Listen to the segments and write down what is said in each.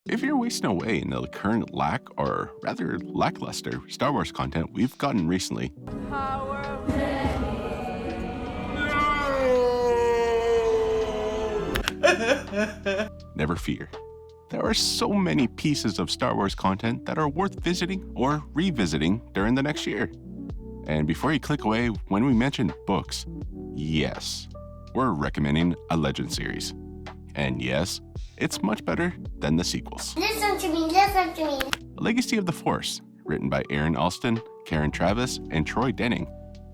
If you're wasting away in the current lackluster Star Wars content we've gotten recently, never fear. There are so many pieces of Star Wars content that are worth visiting or revisiting during the next year. And before you click away when we mention books, yes, we're recommending a Legend series. And yes, it's much better than the sequels. Listen to me. Legacy of the Force, written by Aaron Allston, Karen Traviss, and Troy Denning,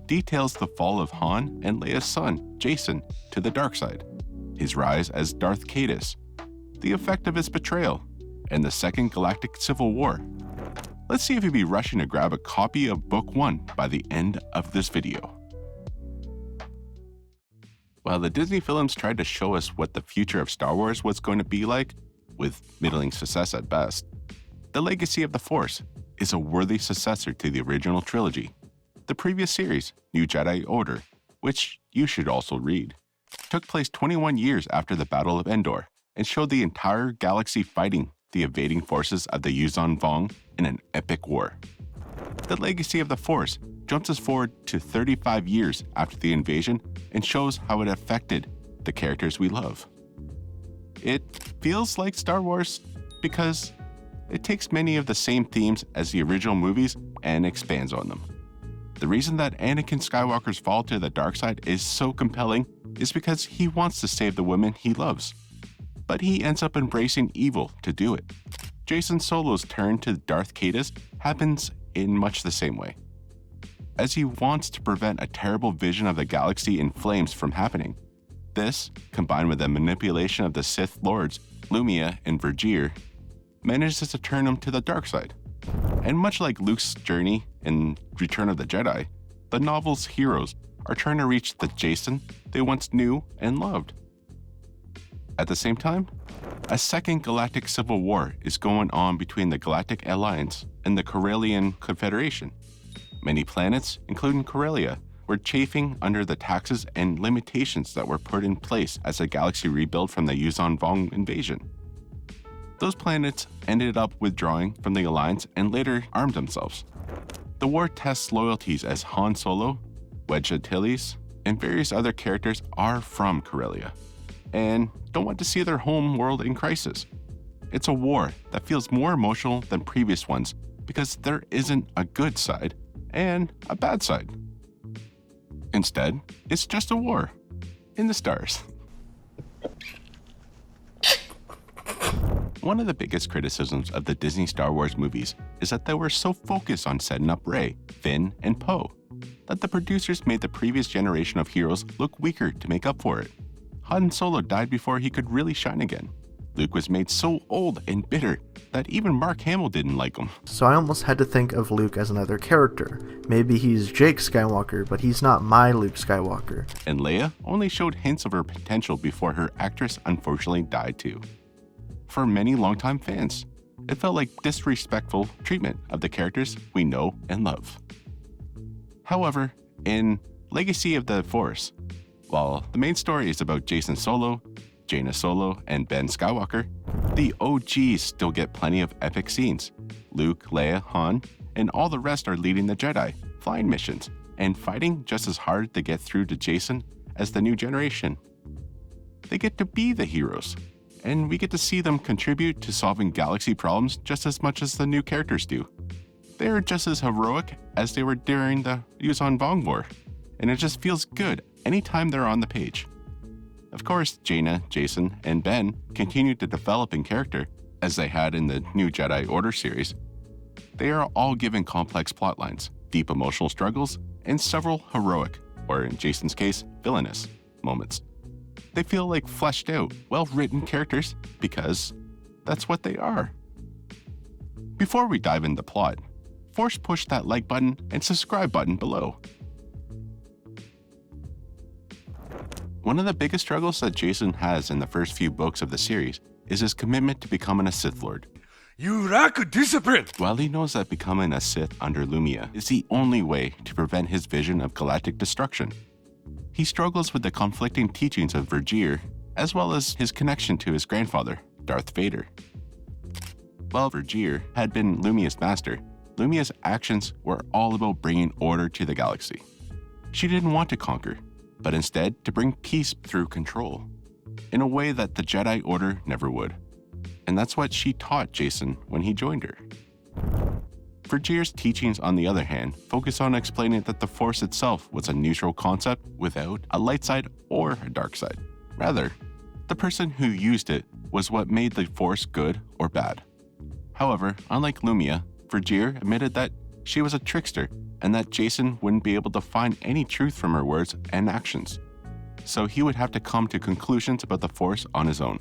details the fall of Han and Leia's son, Jacen, to the dark side, his rise as Darth Caedus, the effect of his betrayal, and the Second Galactic Civil War. Let's see if you'll be rushing to grab a copy of Book 1 by the end of this video. While the Disney films tried to show us what the future of Star Wars was going to be like, with middling success at best, The Legacy of the Force is a worthy successor to the original trilogy. The previous series, New Jedi Order, which you should also read, took place 21 years after the Battle of Endor and showed the entire galaxy fighting the invading forces of the Yuuzhan Vong in an epic war. The Legacy of the Force jumps us forward to 35 years after the invasion and shows how it affected the characters we love. It feels like Star Wars because it takes many of the same themes as the original movies and expands on them. The reason that Anakin Skywalker's fall to the dark side is so compelling is because he wants to save the women he loves, but he ends up embracing evil to do it. Jacen Solo's turn to Darth Caedus happens in much the same way, as he wants to prevent a terrible vision of the galaxy in flames from happening. This, combined with the manipulation of the Sith Lords, Lumia and Vergir, manages to turn him to the dark side. And much like Luke's journey in Return of the Jedi, the novel's heroes are trying to reach the Jacen they once knew and loved. At the same time, a Second Galactic Civil War is going on between the Galactic Alliance and the Corellian Confederation. Many planets, including Corellia, were chafing under the taxes and limitations that were put in place as the galaxy rebuilt from the Yuuzhan Vong invasion. Those planets ended up withdrawing from the Alliance and later armed themselves. The war tests loyalties as Han Solo, Wedge Antilles, and various other characters are from Corellia and don't want to see their home world in crisis. It's a war that feels more emotional than previous ones because there isn't a good side and a bad side. Instead, it's just a war in the stars. One of the biggest criticisms of the Disney Star Wars movies is that they were so focused on setting up Rey, Finn, and Poe that the producers made the previous generation of heroes look weaker to make up for it. Han Solo died before he could really shine again. Luke was made so old and bitter that even Mark Hamill didn't like him. So I almost had to think of Luke as another character. Maybe he's Jake Skywalker, but he's not my Luke Skywalker. And Leia only showed hints of her potential before her actress unfortunately died too. For many longtime fans, it felt like disrespectful treatment of the characters we know and love. However, in Legacy of the Force, while the main story is about Jacen Solo, Jaina Solo, and Ben Skywalker, the OGs still get plenty of epic scenes. Luke, Leia, Han, and all the rest are leading the Jedi, flying missions, and fighting just as hard to get through to Jacen as the new generation. They get to be the heroes, and we get to see them contribute to solving galaxy problems just as much as the new characters do. They are just as heroic as they were during the Yuuzhan Vong War, and it just feels good anytime they're on the page. Of course, Jaina, Jacen, and Ben continue to develop in character, as they had in the New Jedi Order series. They are all given complex plotlines, deep emotional struggles, and several heroic, or in Jacen's case, villainous, moments. They feel like fleshed out, well-written characters because that's what they are. Before we dive into the plot, force push that like button and subscribe button below. One of the biggest struggles that Jacen has in the first few books of the series is his commitment to becoming a Sith Lord. You lack discipline! While he knows that becoming a Sith under Lumia is the only way to prevent his vision of galactic destruction, he struggles with the conflicting teachings of Vergir, as well as his connection to his grandfather, Darth Vader. While Vergeer had been Lumia's master, Lumia's actions were all about bringing order to the galaxy. She didn't want to conquer, but instead to bring peace through control, in a way that the Jedi Order never would. And that's what she taught Jacen when he joined her. Vergeer's teachings, on the other hand, focus on explaining that the Force itself was a neutral concept without a light side or a dark side. Rather, the person who used it was what made the Force good or bad. However, unlike Lumia, Vergeer admitted that she was a trickster and that Jacen wouldn't be able to find any truth from her words and actions. So he would have to come to conclusions about the Force on his own.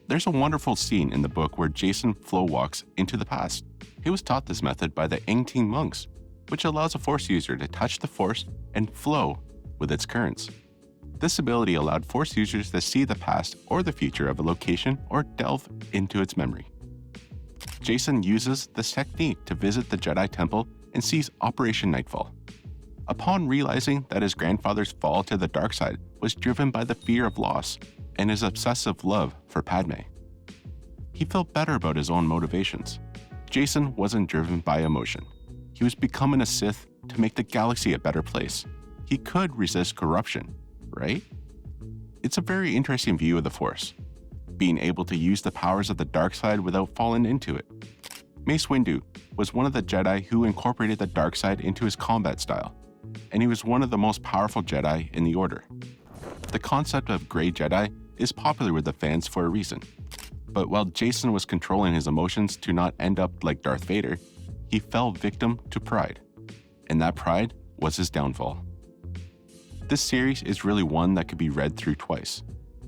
There's a wonderful scene in the book where Jacen flow walks into the past. He was taught this method by the Engting monks, which allows a Force user to touch the Force and flow with its currents. This ability allowed Force users to see the past or the future of a location or delve into its memory. Jacen uses this technique to visit the Jedi Temple and sees Operation Nightfall. Upon realizing that his grandfather's fall to the dark side was driven by the fear of loss and his obsessive love for Padme, he felt better about his own motivations. Jacen wasn't driven by emotion. He was becoming a Sith to make the galaxy a better place. He could resist corruption, right? It's a very interesting view of the Force, being able to use the powers of the dark side without falling into it. Mace Windu was one of the Jedi who incorporated the dark side into his combat style, and he was one of the most powerful Jedi in the Order. The concept of Grey Jedi is popular with the fans for a reason. But while Jacen was controlling his emotions to not end up like Darth Vader, he fell victim to pride, and that pride was his downfall. This series is really one that could be read through twice.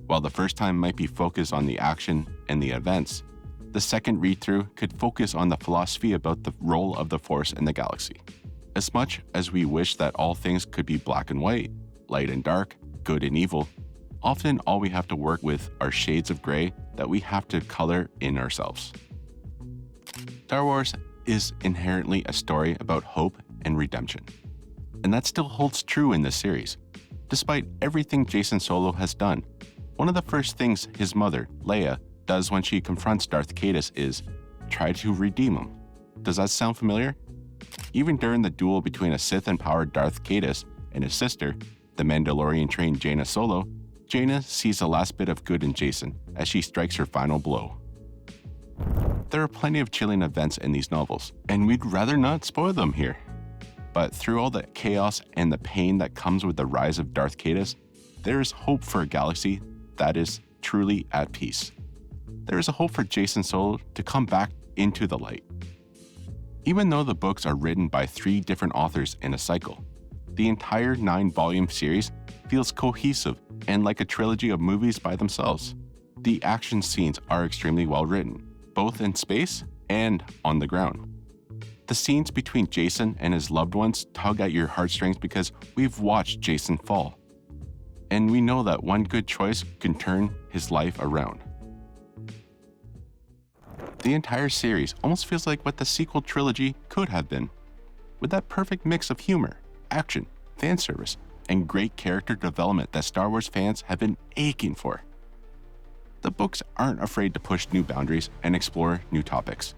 While the first time might be focused on the action and the events, the second read-through could focus on the philosophy about the role of the Force in the galaxy. As much as we wish that all things could be black and white, light and dark, good and evil, often all we have to work with are shades of gray that we have to color in ourselves. Star Wars is inherently a story about hope and redemption, and that still holds true in this series. Despite everything Jacen Solo has done, one of the first things his mother, Leia, does when she confronts Darth Caedus is try to redeem him. Does that sound familiar? Even during the duel between a Sith-empowered Darth Caedus and his sister, the Mandalorian-trained Jaina Solo, Jaina sees the last bit of good in Jacen as she strikes her final blow. There are plenty of chilling events in these novels, and we'd rather not spoil them here. But through all the chaos and the pain that comes with the rise of Darth Caedus, there is hope for a galaxy that is truly at peace. There is a hope for Jacen Solo to come back into the light. Even though the books are written by 3 different authors in a cycle, the entire 9-volume series feels cohesive and like a trilogy of movies by themselves. The action scenes are extremely well written, both in space and on the ground. The scenes between Jacen and his loved ones tug at your heartstrings because we've watched Jacen fall, and we know that one good choice can turn his life around. The entire series almost feels like what the sequel trilogy could have been, with that perfect mix of humor, action, fan service, and great character development that Star Wars fans have been aching for. The books aren't afraid to push new boundaries and explore new topics,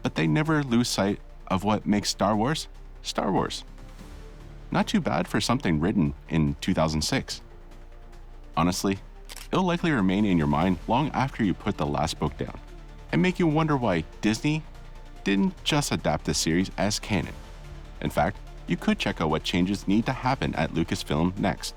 but they never lose sight of what makes Star Wars, Star Wars. Not too bad for something written in 2006. Honestly, it'll likely remain in your mind long after you put the last book down, and make you wonder why Disney didn't just adapt this series as canon. In fact, you could check out what changes need to happen at Lucasfilm next.